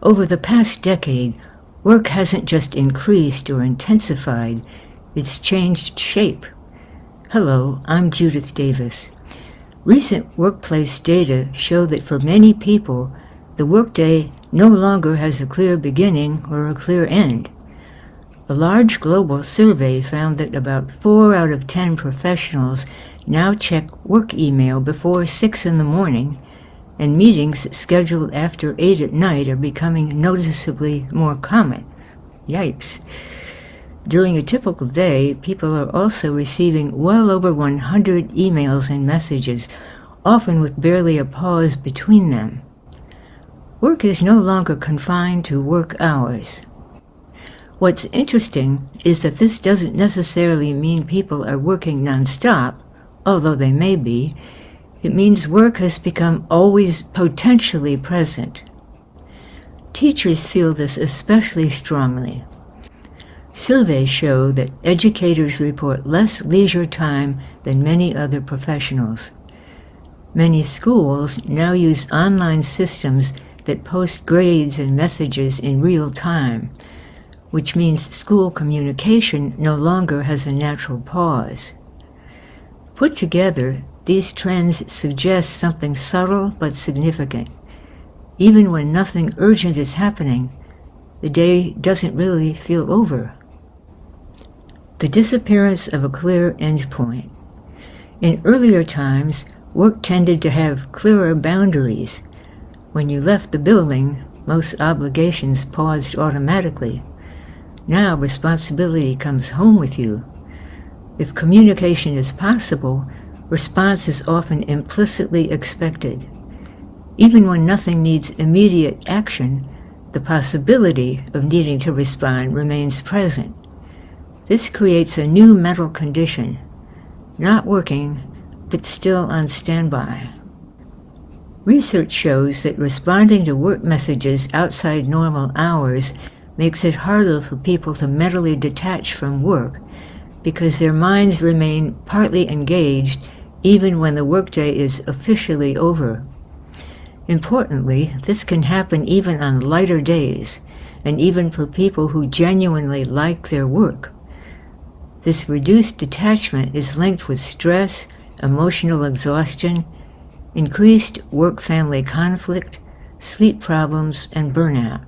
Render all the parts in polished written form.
Over the past decade, work hasn't just increased or intensified, it's changed shape. Hello, I'm Judith Davis. Recent workplace data show that for many people, the workday no longer has a clear beginning or a clear end. A large global survey found that about 4 out of 10 professionals now check work email before 6 in the morning, and meetings scheduled after 8 at night are becoming noticeably more common. Yikes. During a typical day, people are also receiving well over 100 emails and messages, often with barely a pause between them. Work is no longer confined to work hours. What's interesting is that this doesn't necessarily mean people are working nonstop, although they may be. It means work has become always potentially present. Teachers feel this especially strongly. Surveys show that educators report less leisure time than many other professionals. Many schools now use online systems that post grades and messages in real time, which means school communication no longer has a natural pause. Put together, these trends suggest something subtle but significant. Even when nothing urgent is happening, the day doesn't really feel over. The disappearance of a clear endpoint. In earlier times, work tended to have clearer boundaries. When you left the building, most obligations paused automatically. Now responsibility comes home with you. If communication is possible, response is often implicitly expected. Even when nothing needs immediate action, the possibility of needing to respond remains present. This creates a new mental condition, not working, but still on standby. Research shows that responding to work messages outside normal hours makes it harder for people to mentally detach from work because their minds remain partly engaged even when the workday is officially over. Importantly, this can happen even on lighter days, and even for people who genuinely like their work. This reduced detachment is linked with stress, emotional exhaustion, increased work-family conflict, sleep problems, and burnout.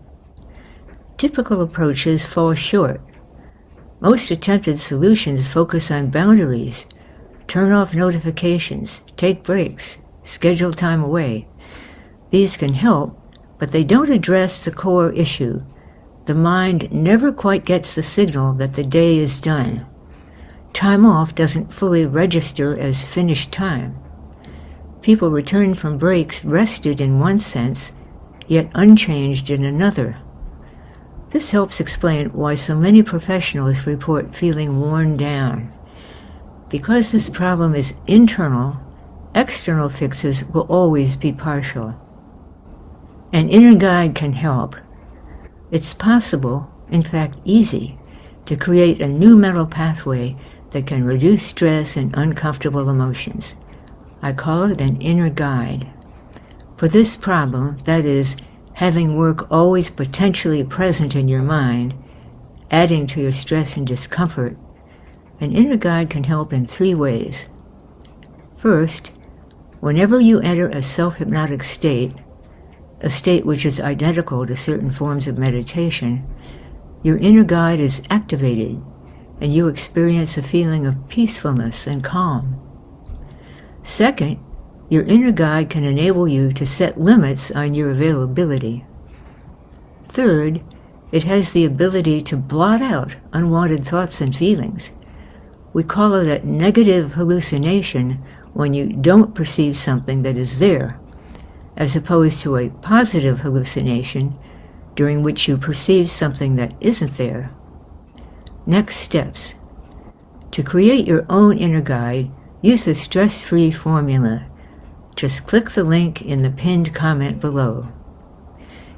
Typical approaches fall short. Most attempted solutions focus on boundaries. Turn off notifications, take breaks, schedule time away. These can help, but they don't address the core issue. The mind never quite gets the signal that the day is done. Time off doesn't fully register as finished time. People return from breaks rested in one sense, yet unchanged in another. This helps explain why so many professionals report feeling worn down. Because this problem is internal, external fixes will always be partial. An inner guide can help. It's possible, in fact easy, to create a new mental pathway that can reduce stress and uncomfortable emotions. I call it an inner guide. For this problem, that is, having work always potentially present in your mind, adding to your stress and discomfort, an inner guide can help in 3 ways. First, whenever you enter a self-hypnotic state, a state which is identical to certain forms of meditation, your inner guide is activated, and you experience a feeling of peacefulness and calm. Second, your inner guide can enable you to set limits on your availability. Third, it has the ability to blot out unwanted thoughts and feelings. We call it a negative hallucination when you don't perceive something that is there, as opposed to a positive hallucination during which you perceive something that isn't there. Next steps. To create your own inner guide, use the stress-free formula. Just click the link in the pinned comment below.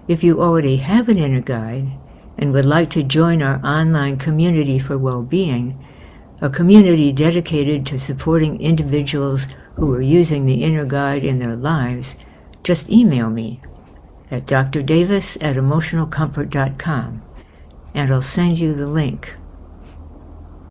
If you already have an inner guide and would like to join our online community for well-being, a community dedicated to supporting individuals who are using the inner guide in their lives, just email me. at drdavis@emotionalcomfort.com, and I'll send you the link